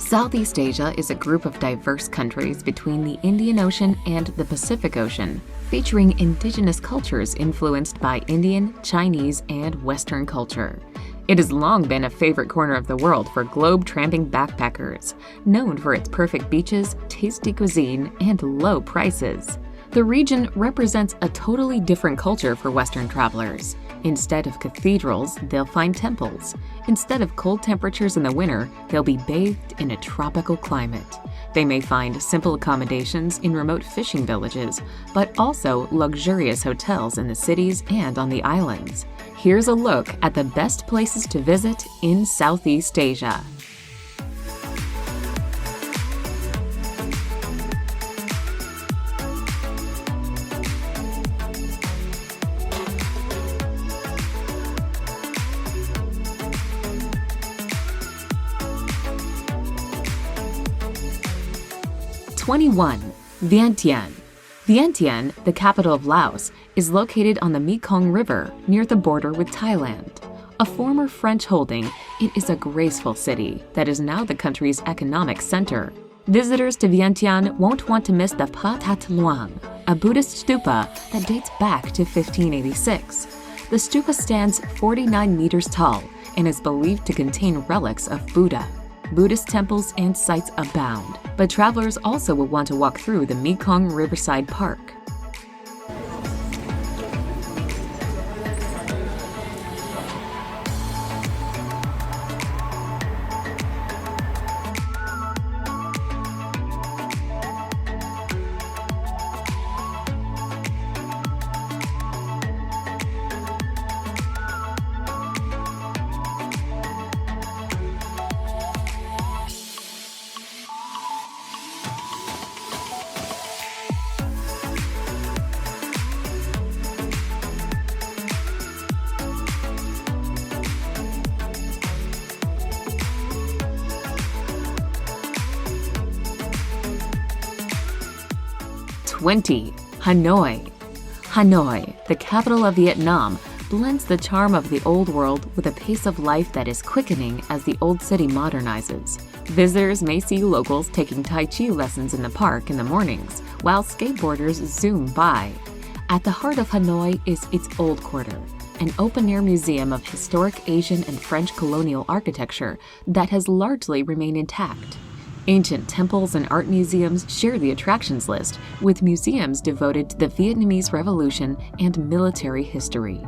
Southeast Asia is a group of diverse countries between the Indian Ocean and the Pacific Ocean, featuring indigenous cultures influenced by Indian, Chinese, and Western culture. It has long been a favorite corner of the world for globe-tramping backpackers, known for its perfect beaches, tasty cuisine, and low prices. The region represents a totally different culture for Western travelers. Instead of cathedrals, they'll find temples. Instead of cold temperatures in the winter, they'll be bathed in a tropical climate. They may find simple accommodations in remote fishing villages, but also luxurious hotels in the cities and on the islands. Here's a look at the best places to visit in Southeast Asia. #21. Vientiane. Vientiane, the capital of Laos, is located on the Mekong River near the border with Thailand. A former French holding, it is a graceful city that is now the country's economic center. Visitors to Vientiane won't want to miss the Pha That Luang, a Buddhist stupa that dates back to 1586. The stupa stands 49 meters tall and is believed to contain relics of Buddha. Buddhist temples and sites abound, but travelers also will want to walk through the Mekong Riverside Park. #20. Hanoi. Hanoi, the capital of Vietnam, blends the charm of the old world with a pace of life that is quickening as the old city modernizes. Visitors may see locals taking Tai Chi lessons in the park in the mornings, while skateboarders zoom by. At the heart of Hanoi is its Old Quarter, an open-air museum of historic Asian and French colonial architecture that has largely remained intact. Ancient temples and art museums share the attractions list, with museums devoted to the Vietnamese Revolution and military history.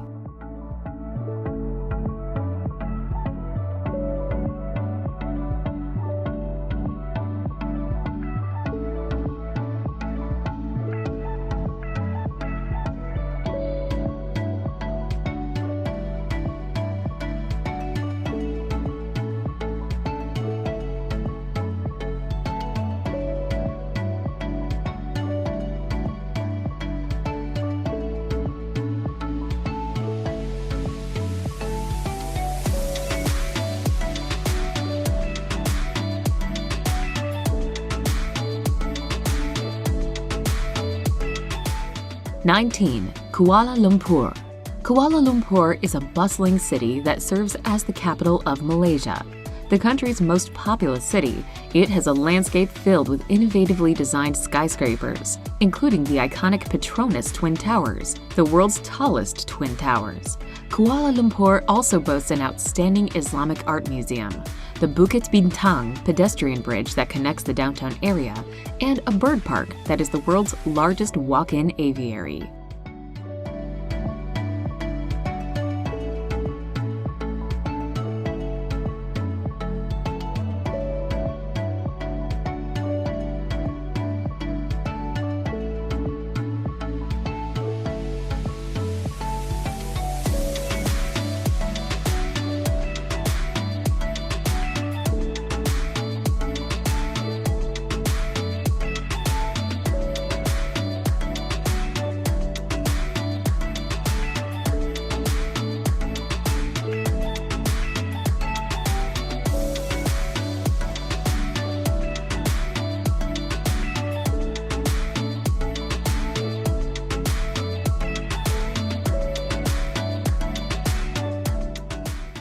#19. Kuala Lumpur. Kuala Lumpur is a bustling city that serves as the capital of Malaysia. The country's most populous city, it has a landscape filled with innovatively designed skyscrapers, including the iconic Petronas Twin Towers, the world's tallest twin towers. Kuala Lumpur also boasts an outstanding Islamic art museum, the Bukit Bintang pedestrian bridge that connects the downtown area, and a bird park that is the world's largest walk-in aviary.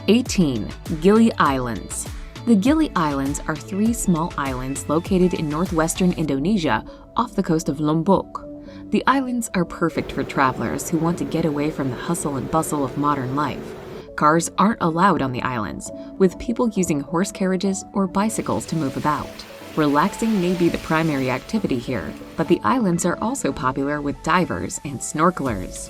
#18. Gili Islands. The Gili Islands are 3 small islands located in northwestern Indonesia off the coast of Lombok. The islands are perfect for travelers who want to get away from the hustle and bustle of modern life. Cars aren't allowed on the islands, with people using horse carriages or bicycles to move about. Relaxing may be the primary activity here, but the islands are also popular with divers and snorkelers.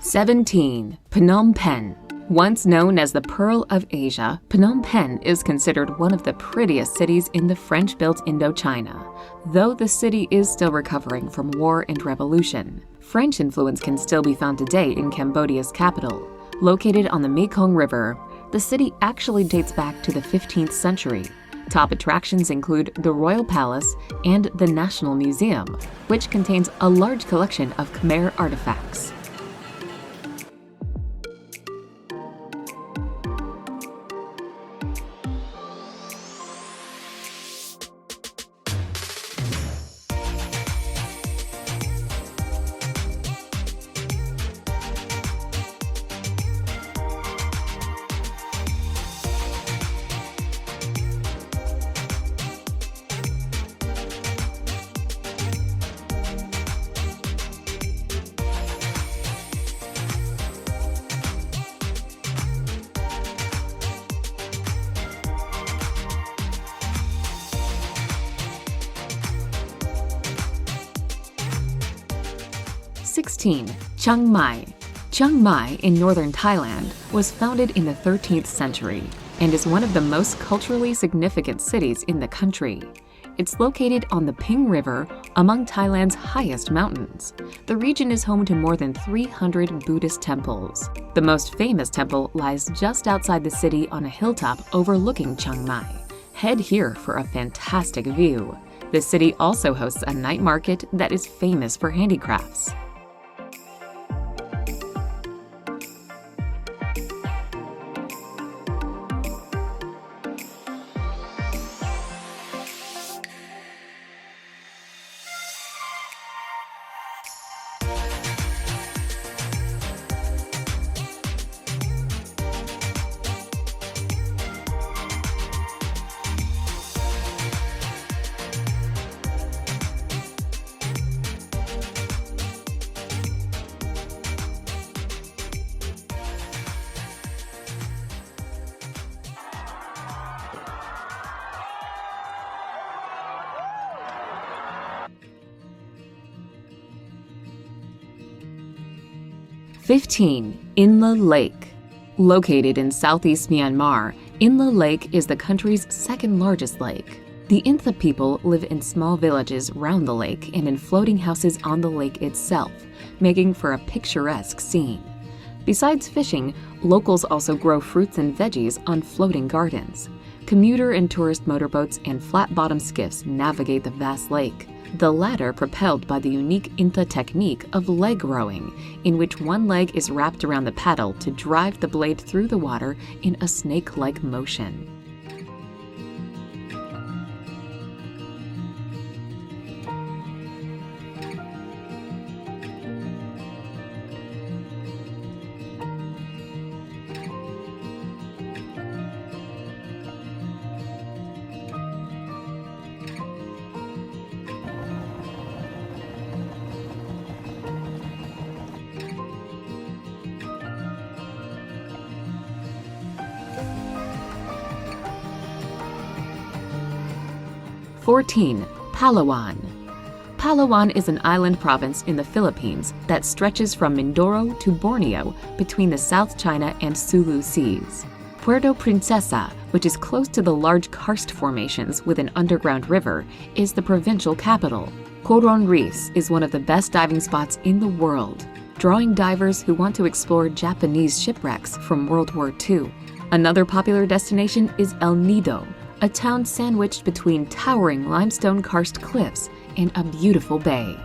"17. Phnom Penh. Once known as the Pearl of Asia, Phnom Penh is considered one of the prettiest cities in the French-built Indochina. Though the city is still recovering from war and revolution, French influence can still be found today in Cambodia's capital. Located on the Mekong River, the city actually dates back to the 15th century. Top attractions include the Royal Palace and the National Museum, which contains a large collection of Khmer artifacts. 16. Chiang Mai. Chiang Mai in northern Thailand was founded in the 13th century and is one of the most culturally significant cities in the country. It's located on the Ping River among Thailand's highest mountains. The region is home to more than 300 Buddhist temples. The most famous temple lies just outside the city on a hilltop overlooking Chiang Mai. Head here for a fantastic view. The city also hosts a night market that is famous for handicrafts. 15. Inla Lake. Located in southeast Myanmar, Inla Lake is the country's second largest lake. The Intha people live in small villages round the lake and in floating houses on the lake itself, making for a picturesque scene. Besides fishing, locals also grow fruits and veggies on floating gardens. Commuter and tourist motorboats and flat-bottom skiffs navigate the vast lake, the latter propelled by the unique Intha technique of leg rowing, in which one leg is wrapped around the paddle to drive the blade through the water in a snake-like motion. "14. Palawan. Palawan is an island province in the Philippines that stretches from Mindoro to Borneo between the South China and Sulu Seas. Puerto Princesa, which is close to the large karst formations with an underground river, is the provincial capital. Coron Reefs is one of the best diving spots in the world, drawing divers who want to explore Japanese shipwrecks from World War II. Another popular destination is El Nido, a town sandwiched between towering limestone karst cliffs and a beautiful bay.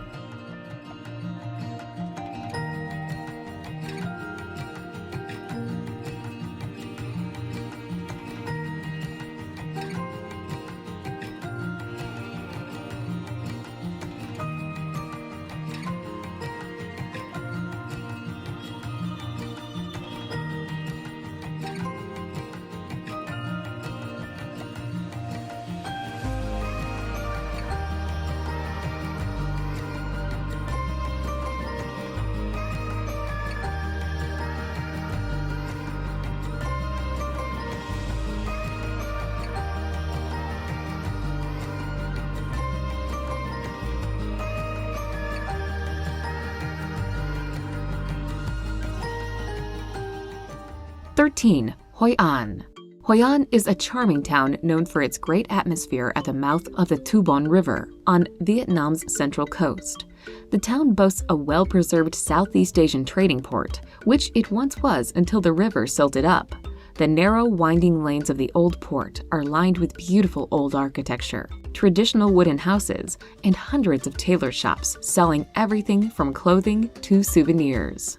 Hoi An. Hoi An is a charming town known for its great atmosphere at the mouth of the Tu Bon River on Vietnam's central coast. The town boasts a well-preserved Southeast Asian trading port, which it once was until the river silted up. The narrow, winding lanes of the old port are lined with beautiful old architecture, traditional wooden houses, and hundreds of tailor shops selling everything from clothing to souvenirs.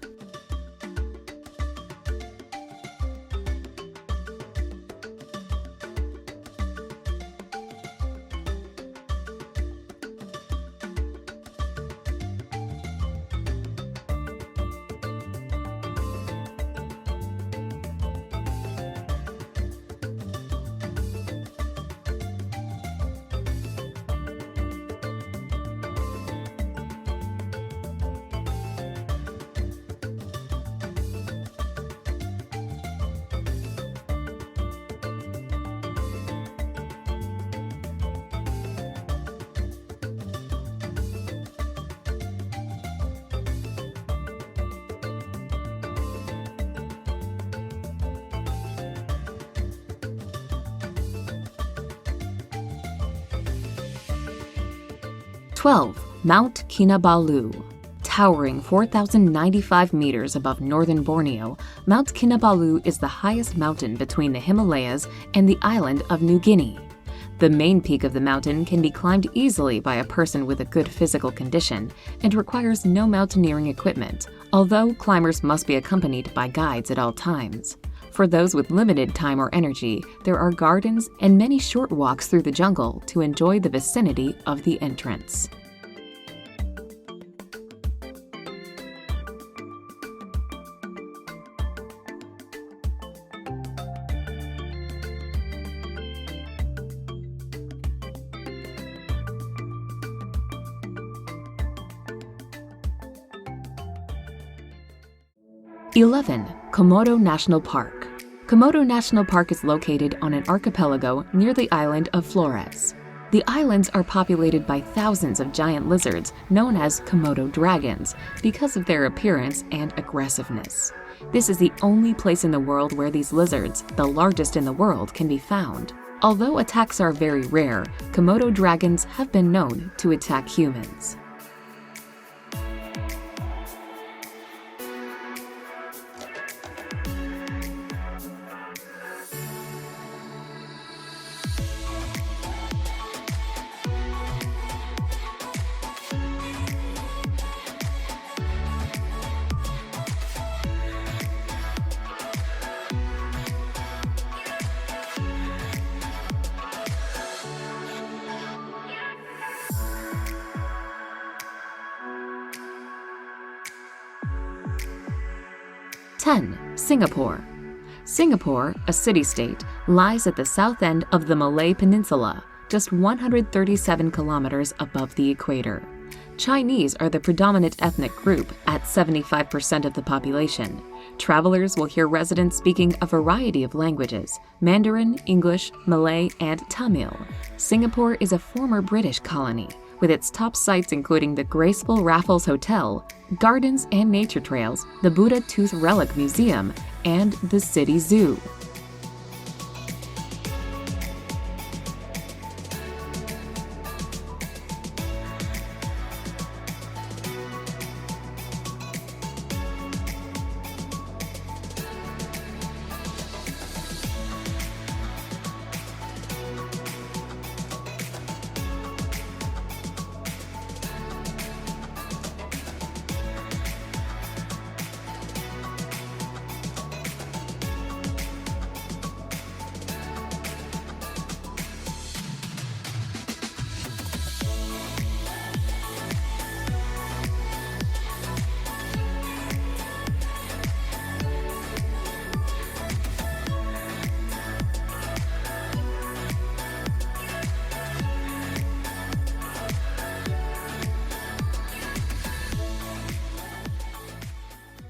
Mount Kinabalu. Towering 4,095 meters above northern Borneo, Mount Kinabalu is the highest mountain between the Himalayas and the island of New Guinea. The main peak of the mountain can be climbed easily by a person with a good physical condition and requires no mountaineering equipment, although climbers must be accompanied by guides at all times. For those with limited time or energy, there are gardens and many short walks through the jungle to enjoy the vicinity of the entrance. Komodo National Park. Komodo National Park is located on an archipelago near the island of Flores. The islands are populated by thousands of giant lizards known as Komodo dragons because of their appearance and aggressiveness. This is the only place in the world where these lizards, the largest in the world, can be found. Although attacks are very rare, Komodo dragons have been known to attack humans. Singapore. Singapore, a city-state, lies at the south end of the Malay Peninsula, just 137 kilometers above the equator. Chinese are the predominant ethnic group at 75% of the population. Travelers will hear residents speaking a variety of languages: Mandarin, English, Malay, and Tamil. Singapore is a former British colony, with its top sites including the graceful Raffles Hotel, gardens and nature trails, the Buddha Tooth Relic Museum, and the City Zoo.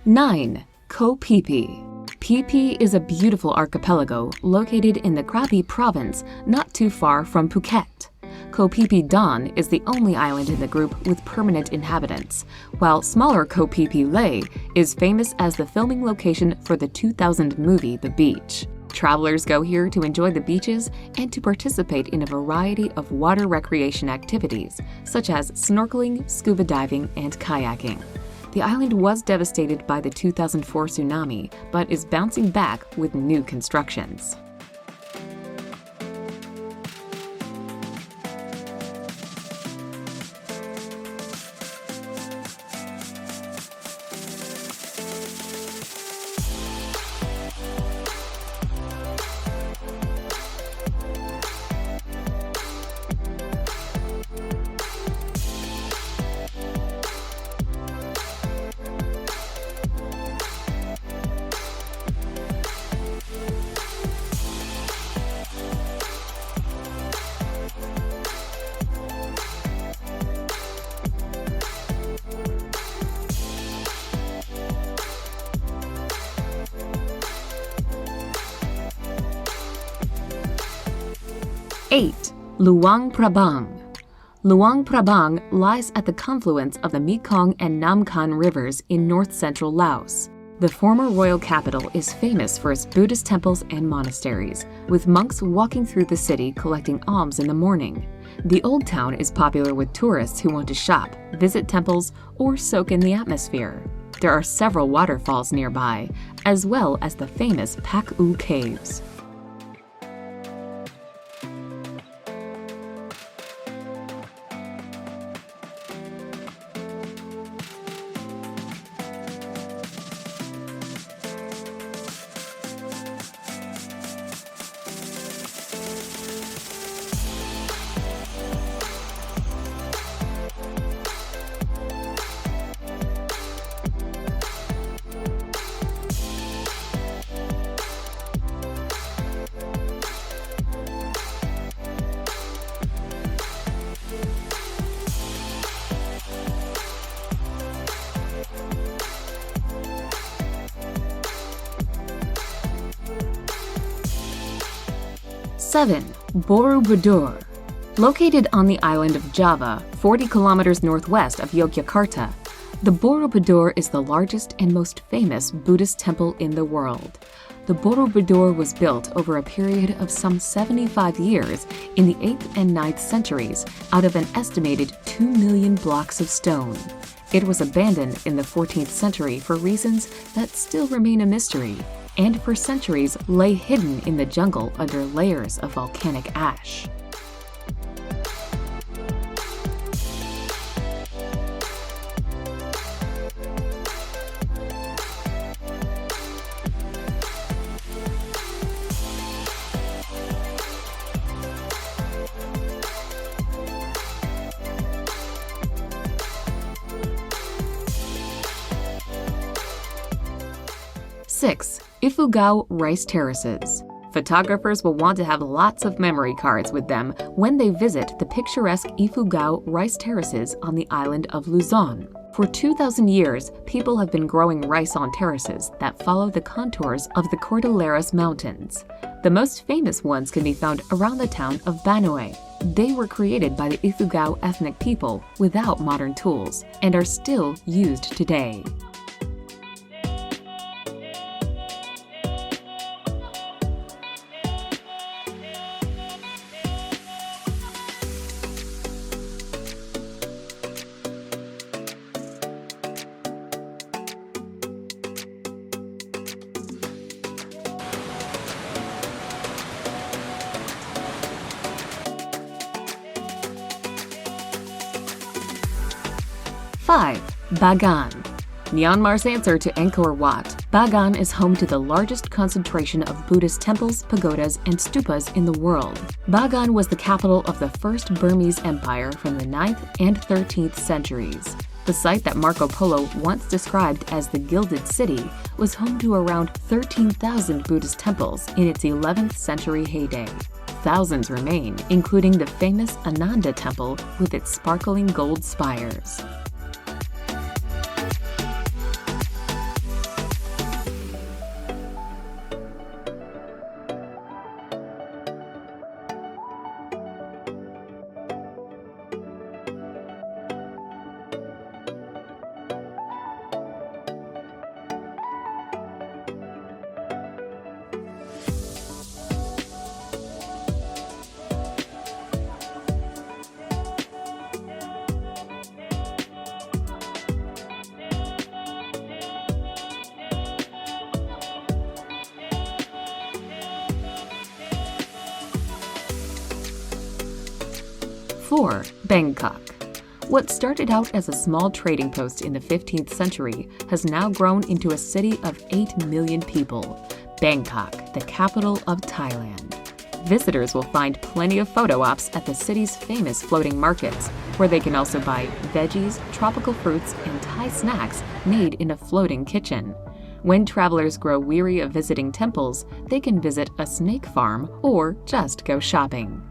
9. Koh Phi Phi. Phi Phi is a beautiful archipelago located in the Krabi province, not too far from Phuket. Koh Phi Phi Don is the only island in the group with permanent inhabitants, while smaller Koh Phi Phi Lay is famous as the filming location for the 2000 movie The Beach. Travelers go here to enjoy the beaches and to participate in a variety of water recreation activities, such as snorkeling, scuba diving, and kayaking. The island was devastated by the 2004 tsunami, but is bouncing back with new constructions. Eight. Luang Prabang. Luang Prabang lies at the confluence of the Mekong and Nam Khan rivers in north-central Laos. The former royal capital is famous for its Buddhist temples and monasteries, with monks walking through the city collecting alms in the morning. The old town is popular with tourists who want to shop, visit temples, or soak in the atmosphere. There are several waterfalls nearby, as well as the famous Pak U Caves. Seven. Borobudur. Located on the island of Java, 40 kilometers northwest of Yogyakarta, the Borobudur is the largest and most famous Buddhist temple in the world. The Borobudur was built over a period of some 75 years in the 8th and 9th centuries out of an estimated 2 million blocks of stone. It was abandoned in the 14th century for reasons that still remain a mystery, and for centuries lay hidden in the jungle under layers of volcanic ash. Six. Ifugao Rice Terraces. Photographers will want to have lots of memory cards with them when they visit the picturesque Ifugao Rice Terraces on the island of Luzon. For 2,000 years, people have been growing rice on terraces that follow the contours of the Cordilleras Mountains. The most famous ones can be found around the town of Banue. They were created by the Ifugao ethnic people without modern tools and are still used today. Five. Bagan. Myanmar's answer to Angkor Wat, Bagan is home to the largest concentration of Buddhist temples, pagodas, and stupas in the world. Bagan was the capital of the first Burmese Empire from the 9th and 13th centuries. The site that Marco Polo once described as the Gilded City was home to around 13,000 Buddhist temples in its 11th century heyday. Thousands remain, including the famous Ananda Temple with its sparkling gold spires. 4. Bangkok. What started out as a small trading post in the 15th century has now grown into a city of 8 million people. Bangkok, the capital of Thailand. Visitors will find plenty of photo ops at the city's famous floating markets, where they can also buy veggies, tropical fruits, and Thai snacks made in a floating kitchen. When travelers grow weary of visiting temples, they can visit a snake farm or just go shopping.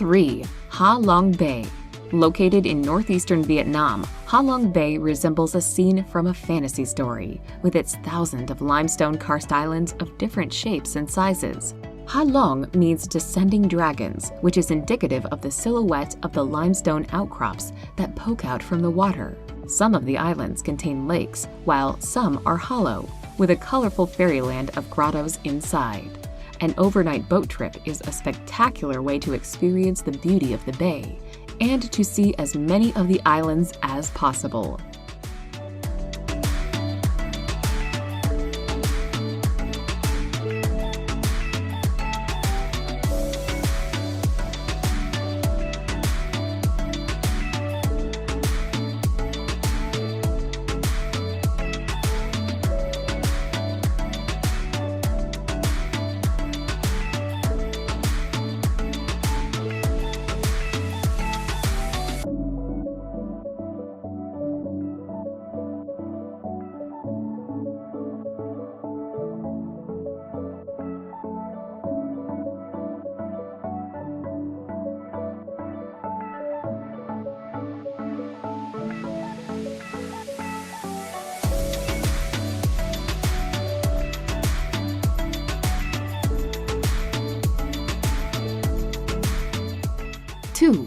Three. Ha Long Bay. Located in northeastern Vietnam, Ha Long Bay resembles a scene from a fantasy story, with its thousands of limestone karst islands of different shapes and sizes. Ha Long means descending dragons, which is indicative of the silhouette of the limestone outcrops that poke out from the water. Some of the islands contain lakes, while some are hollow, with a colorful fairyland of grottos inside. An overnight boat trip is a spectacular way to experience the beauty of the bay and to see as many of the islands as possible. 2.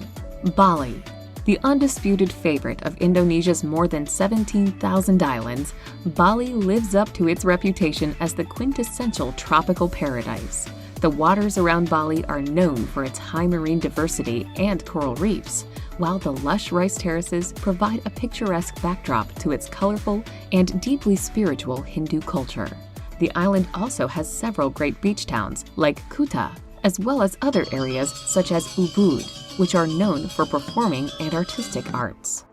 Bali. The undisputed favorite of Indonesia's more than 17,000 islands, Bali lives up to its reputation as the quintessential tropical paradise. The waters around Bali are known for its high marine diversity and coral reefs, while the lush rice terraces provide a picturesque backdrop to its colorful and deeply spiritual Hindu culture. The island also has several great beach towns like Kuta, as well as other areas such as Ubud, which are known for performing and artistic arts.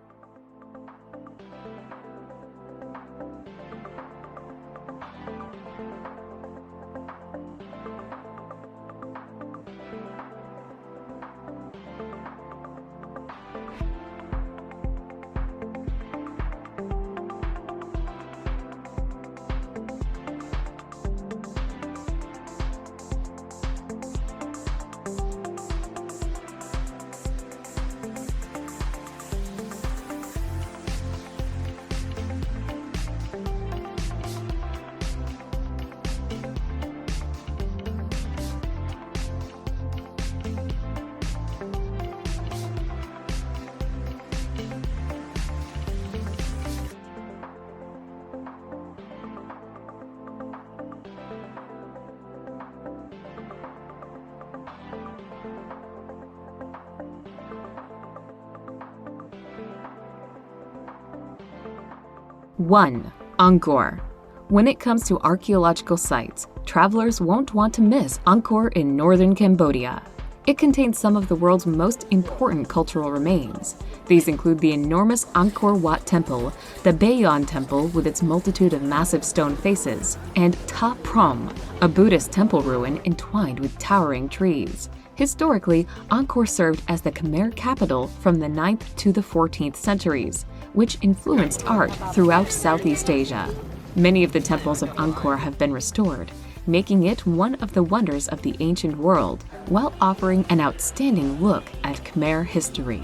One. Angkor. When it comes to archaeological sites, travelers won't want to miss Angkor in northern Cambodia. It contains some of the world's most important cultural remains. These include the enormous Angkor Wat Temple, the Bayon Temple with its multitude of massive stone faces, and Ta Prohm, a Buddhist temple ruin entwined with towering trees. Historically, Angkor served as the Khmer capital from the 9th to the 14th centuries, which influenced art throughout Southeast Asia. Many of the temples of Angkor have been restored, making it one of the wonders of the ancient world, while offering an outstanding look at Khmer history.